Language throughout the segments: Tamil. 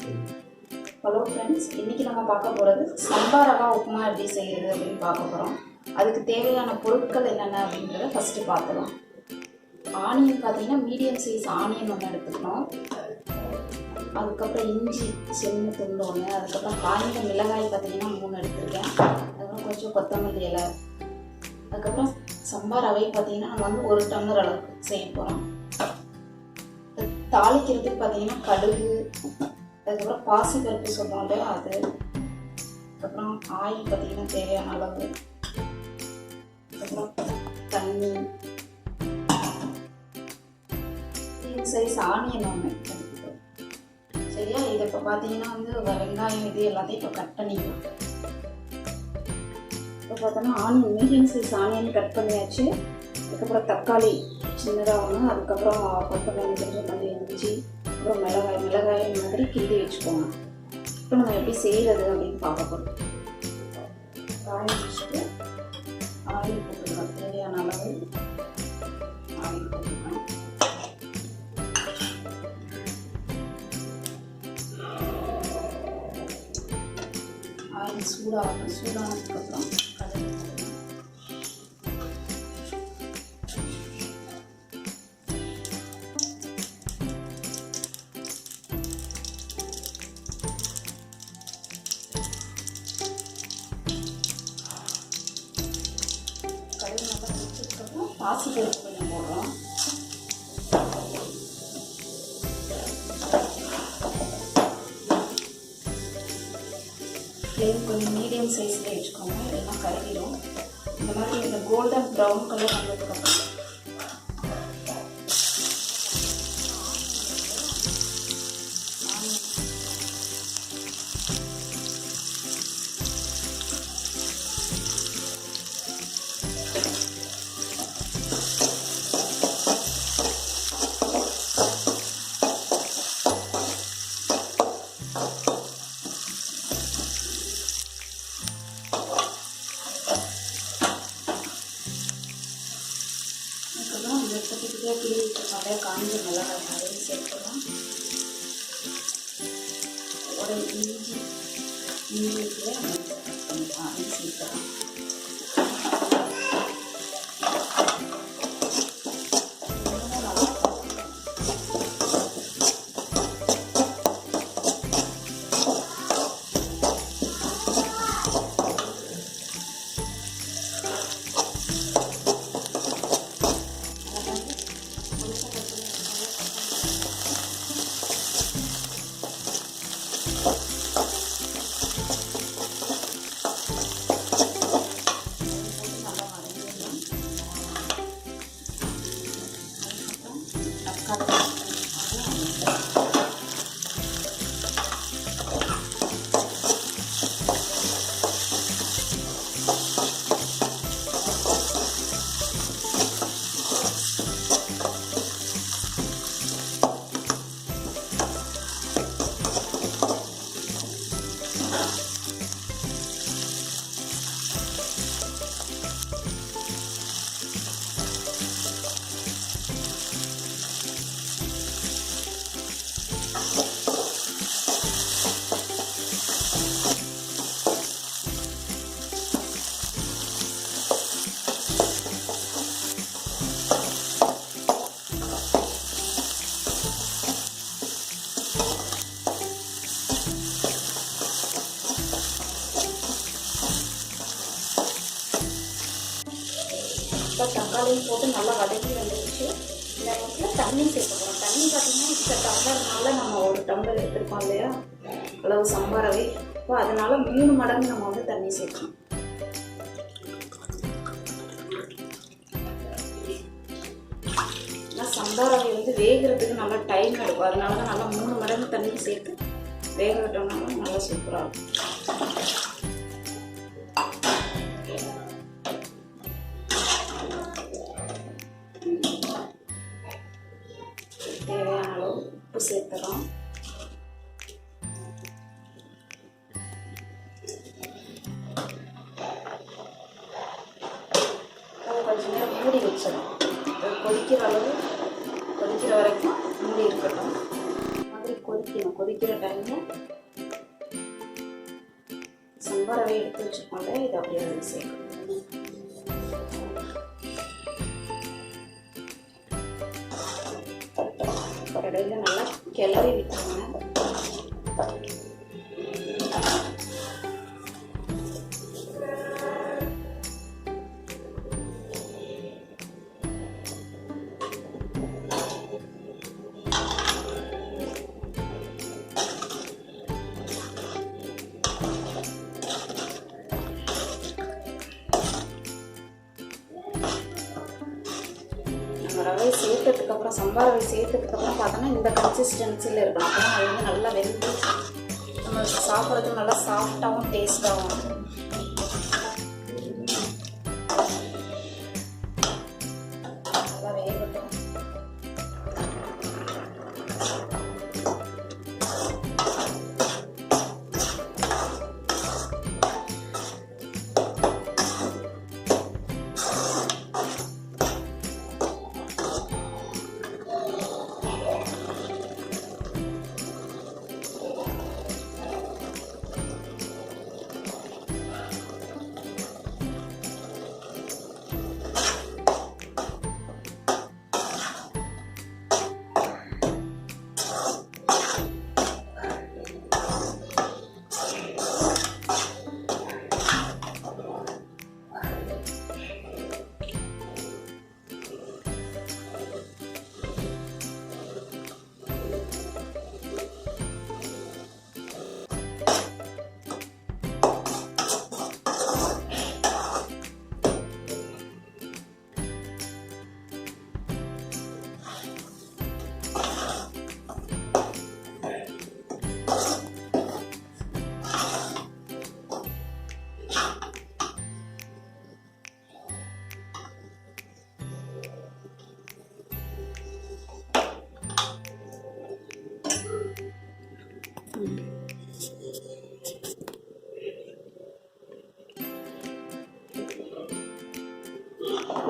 ஹலோ ஃப்ரெண்ட்ஸ், இன்றைக்கி நம்ம பார்க்க போகிறது சம்பா ரவா உப்புமா எப்படி செய்கிறது அப்படின்னு பார்க்க போகிறோம். அதுக்கு தேவையான பொருட்கள் என்னென்ன அப்படின்றத ஃபஸ்ட்டு பார்த்துக்கலாம். ஆனியன் பார்த்தீங்கன்னா மீடியம் சைஸ் ஆனியன் ஒன்று எடுத்துக்கணும். அதுக்கப்புறம் இஞ்சி சின்ன துண்டு ஒன்று, அதுக்கப்புறம் காய்ந்த மிளகாய் பார்த்தீங்கன்னா 3 எடுத்துருக்கேன். அதுக்கப்புறம் கொஞ்சம் கொத்தமல்லி இலை, அதுக்கப்புறம் சம்பா ரவை பார்த்தீங்கன்னா நம்ம வந்து 1 டம்ளர் அளவுக்கு செய்ய போகிறோம். தாளிக்கிறதுக்கு பார்த்தீங்கன்னா கடுகு, அதுக்கப்புறம் பாசி பருப்பு சொல்லுவோம் இல்லையா அது, அதுக்கப்புறம் ஆயில் பார்த்தீங்கன்னா தேவையான அளவு, அதுக்கப்புறம் தண்ணி, சைஸ் ஆனியன் ஒன்று எடுத்துக்கிறோம். சரியா? இது இப்போ பார்த்தீங்கன்னா வந்து வெங்காயம் இது எல்லாத்தையும் இப்போ கட் பண்ணிக்கலாம். இப்போ பார்த்தோன்னா onion medium size onion cut பண்ணியாச்சு. அதுக்கப்புறம் தக்காளி சின்னதாக ஒன்று, அதுக்கப்புறம் கொத்தமல்லி கொஞ்சம் இஞ்சி, அப்புறம் மிளகாய் மாதிரி கிண்டி வச்சுக்கோங்க. இப்போ நம்ம எப்படி செய்கிறது அப்படின்னு பார்க்க போகிறோம். காய வச்சுட்டு ஆயில் போட்டுக்கலாம். தேவையான அளவு ஆயில் போட்டுக்கலாம். ஆயில் சூடானதுக்கப்புறம் கடுகு போட்டுக்கலாம். பாசி பருப்பு கொஞ்சம் போடுறோம். ஃப்ளேம் கொஞ்சம் மீடியம் சைஸில் வச்சுக்கோங்க, இதெல்லாம் கருகிடும். இந்த மாதிரி இந்த கோல்டன் ப்ரௌன் கலர் வந்ததுக்கப்புறம் கிளி நிறைய காஞ்ச மிளகாய் நிறைய சேர்க்கலாம். ஒரு இஞ்சிக்கு சேர்க்கலாம். இப்போ தக்காளியும் போட்டு நல்லா வதக்கி வந்துடுச்சு. இந்த நேரத்தில் தண்ணி சேர்த்துக்கிறோம். தண்ணி பார்த்திங்கன்னா இந்த டம்ளர்னால நம்ம 1 டம்ளர் எடுத்துருக்கோம் இல்லையா அளவு சம்பா ரவை. இப்போ அதனால 3 மடங்கு நம்ம வந்து தண்ணி சேர்க்கணும். ஆனால் சம்பா ரவை வந்து வேகிறதுக்கு நல்லா டைம் எடுக்கும். அதனால தான் நல்லா 3 மடங்கு தண்ணி சேர்த்து வேக விட்டோம்னாலும் நல்லா சூப்பராக இருக்கும். தேவையான அளவு உப்பு சேர்த்துறோம். கொஞ்ச நேரம் மூடி வச்சிடும். கொதிக்கிற வரைக்கும் மூடி இருக்கட்டும். மாதிரி கொதிக்கணும். கொதிக்கிற டைமில் சம்பா ரவை எடுத்து வச்சுருக்கோம்ல, இதை அப்படியே அதில் சேர்க்கணும். இடையில நல்லா கிளறி விட்டுருங்க. ரவை சேர்த்ததுக்கப்புறம் சம்பா ரவை சேர்த்ததுக்கப்புறம் பார்த்தோன்னா இந்த கன்சிஸ்டன்சியில் இருக்கணும். அப்போ அது வந்து நல்லா வெந்து நம்ம சாப்பிட்றதுக்கு நல்லா சாஃப்டாகவும் டேஸ்ட்டாகவும். நல்லா வேகட்டும்.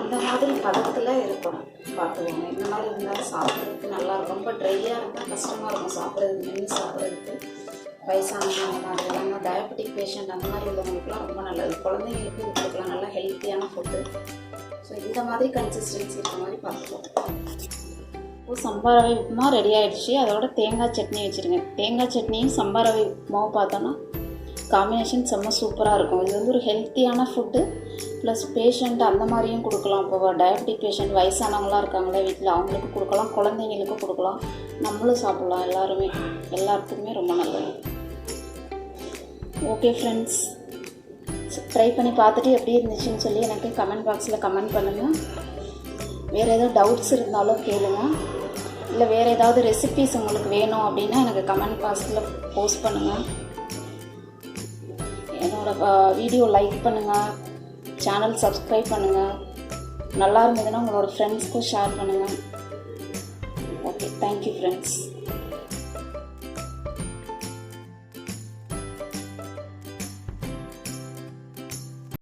இந்த மாதிரி பதத்தில் இருக்கணும் பார்த்துக்கோங்க. இந்த மாதிரி இருந்தாலும் சாப்பிட்றதுக்கு நல்லாயிருக்கும். ரொம்ப ட்ரையாக இருந்தால் கஷ்டமாக இருக்கும் சாப்பிட்றதுக்கு, மென்று சாப்பிட்றதுக்கு. வயசானவங்க மாதிரி இல்லைன்னா டயபெட்டிக் பேஷண்ட் அந்த மாதிரி உள்ளவங்களுக்குலாம் ரொம்ப நல்லது. குழந்தைங்களுக்கு கொடுக்கலாம், நல்லா ஹெல்த்தியான ஃபுட்டு. ஸோ இந்த மாதிரி கன்சிஸ்டன்சி இருக்க மாதிரி பார்த்துக்கோங்க. இப்போது சம்பா ரவை உப்புமா ரெடி ஆகிடுச்சு. அதோட தேங்காய் சட்னி வச்சுருங்க. தேங்காய் சட்னியும் சம்பா ரவை உப்புமாவும் பார்த்தோன்னா காம்பினேஷன் செம்ம சூப்பராக இருக்கும். இது வந்து ஒரு ஹெல்த்தியான ஃபுட்டு ப்ளஸ் பேஷண்ட் அந்த மாதிரியும் கொடுக்கலாம். இப்போ டயபெட்டிக் பேஷண்ட் வயசானவங்களாம் இருக்காங்களே வீட்டில், அவங்களுக்கு கொடுக்கலாம், குழந்தைங்களுக்கு கொடுக்கலாம், நம்மளும் சாப்பிட்லாம். எல்லாத்துக்குமே ரொம்ப நல்லது. ஓகே ஃப்ரெண்ட்ஸ், ட்ரை பண்ணி பார்த்துட்டு எப்படி இருந்துச்சுன்னு சொல்லி எனக்கு கமெண்ட் பாக்ஸில் கமெண்ட் பண்ணுங்கள். வேறு ஏதாவது டவுட்ஸ் இருந்தாலும் கேளுங்க. இல்லை வேறு ஏதாவது ரெசிபீஸ் உங்களுக்கு வேணும் அப்படின்னா எனக்கு கமெண்ட் பாக்ஸில் போஸ்ட் பண்ணுங்கள். என்னோடய வீடியோ லைக் பண்ணுங்கள், சேனல் சப்ஸ்கிரைப் பண்ணுங்கள். நல்லா இருந்ததுன்னா உங்களோட ஃப்ரெண்ட்ஸ்க்கும் ஷேர் பண்ணுங்கள். Okay, thank you friends.